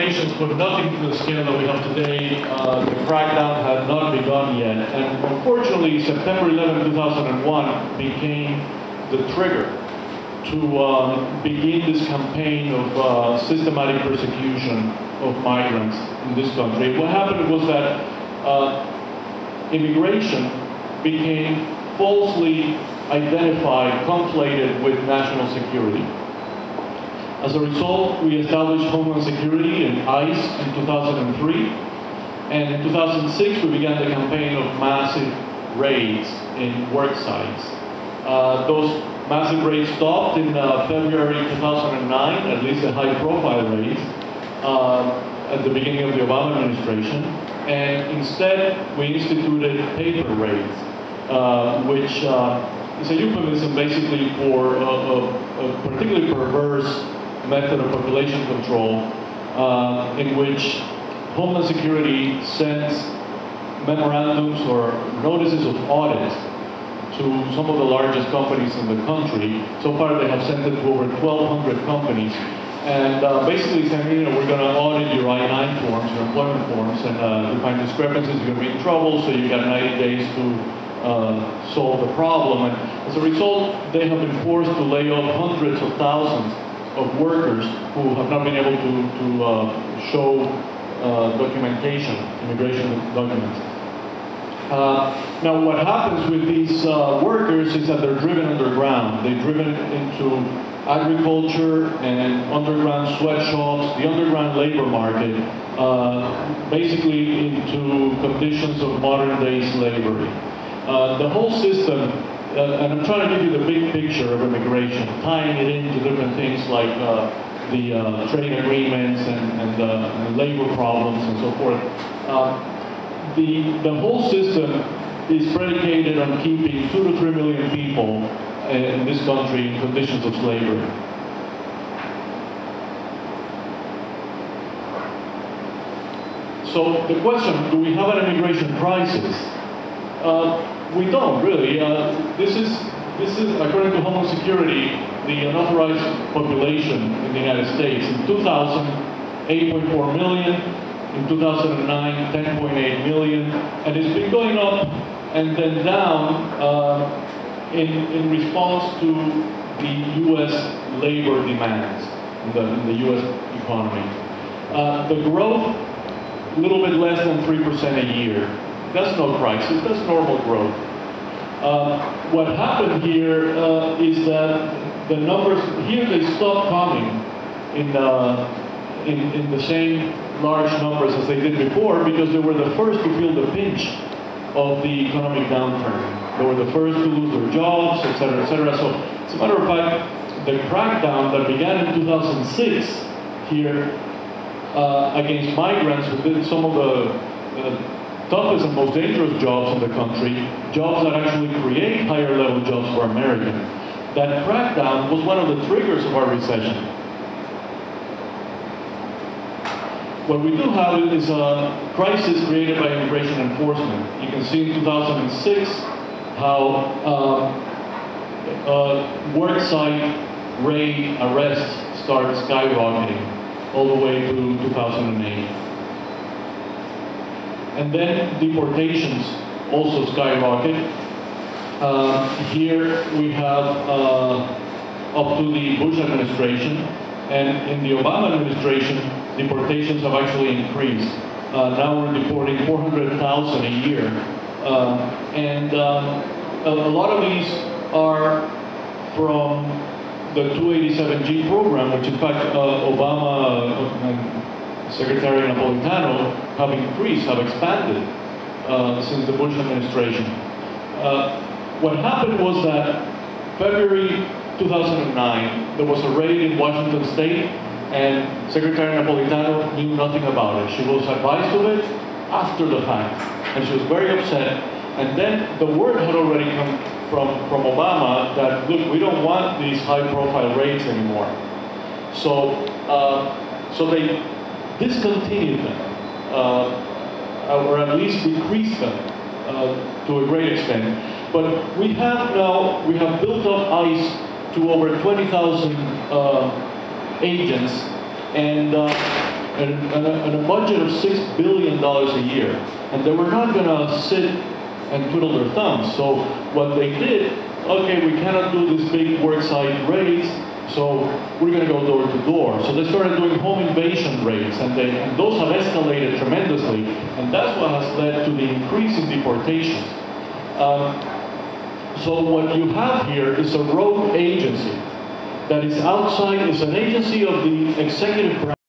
deportations, but nothing to the scale that we have today. The crackdown had not begun yet. And unfortunately, September 11, 2001 became the trigger to begin this campaign of systematic persecution of migrants in this country. What happened was that immigration became falsely identified, conflated with national security. As a result, we established Homeland Security and ICE in 2003, and in 2006 we began the campaign of massive raids in work sites. Those massive raids stopped in February 2009, at least the high-profile raids, at the beginning of the Obama administration, and instead we instituted paper raids, which is a euphemism basically for a particularly perverse method of population control, in which Homeland Security sends memorandums or notices of audit to some of the largest companies in the country. So far they have sent it to over 1,200 companies, and basically saying, you know, we're going to audit your I-9 forms, your employment forms, and if you find discrepancies, you're going to be in trouble, so you got 90 days to solve the problem. And as a result, they have been forced to lay off hundreds of thousands of workers who have not been able to show documentation, immigration documents. Now, what happens with these workers is that they're driven underground. They're driven into agriculture and underground sweatshops, the underground labor market, basically into conditions of modern-day slavery. The whole system, and I'm trying to give you the big picture of immigration, tying it into different things like the trade agreements and labor problems and so forth. The whole system is predicated on keeping 2 to 3 million people in this country in conditions of slavery. So the question, do we have an immigration crisis? We don't really. This is according to Homeland Security, the unauthorized population in the United States. In 2000, 8.4 million. In 2009, 10.8 million. And it's been going up and then down in response to the U.S. labor demands in the U.S. economy. The growth, a little bit less than 3% a year. That's no crisis, that's normal growth. What happened here is that the numbers, here they stopped coming in the same large numbers as they did before, because they were the first to feel the pinch of the economic downturn. They were the first to lose their jobs, et cetera, et cetera. So, as a matter of fact, the crackdown that began in 2006 here against migrants who did some of the toughest and most dangerous jobs in the country, jobs that actually create higher level jobs for Americans. That crackdown was one of the triggers of our recession. What we do have is a crisis created by immigration enforcement. You can see in 2006 how worksite raid arrests started skyrocketing all the way to 2008. And then deportations also skyrocket. Here we have up to the Bush administration, and in the Obama administration, deportations have actually increased. Now we're deporting 400,000 a year. And a lot of these are from the 287G program, which in fact Obama and Secretary Napolitano have increased, have expanded since the Bush administration. What happened was that February 2009, there was a raid in Washington State, and Secretary Napolitano knew nothing about it. She was advised of it after the fact, and she was very upset. And then the word had already come from Obama that, look, we don't want these high-profile raids anymore. So, so they discontinued them, or at least decreased them to a great extent. But we have built up ICE to over 20,000 agents, and and a budget of $6 billion a year. And they were not going to sit and twiddle their thumbs. So what they did, okay, we cannot do this big worksite raids, so we're going to go door to door. So they started doing home invasion raids, and those have escalated tremendously, and that's what has led to the increase in deportations. So what you have here is a rogue agency that is outside, is an agency of the executive branch.